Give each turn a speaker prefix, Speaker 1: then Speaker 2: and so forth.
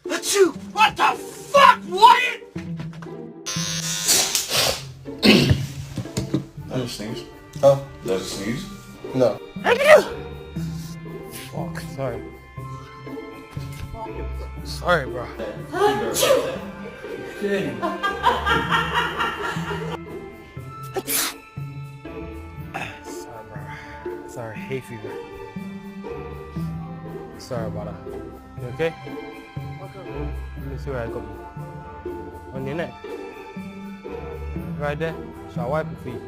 Speaker 1: Achoo! What the fuck? What?
Speaker 2: That a sneeze?
Speaker 3: Huh?
Speaker 2: That a sneeze?
Speaker 3: No.
Speaker 4: Fuck, sorry. Sorry, bro. Sorry, bro. Sorry, hay fever. Sorry about that. You okay? Let me see where I got you. On your neck. Right there. Shall I wipe it for you?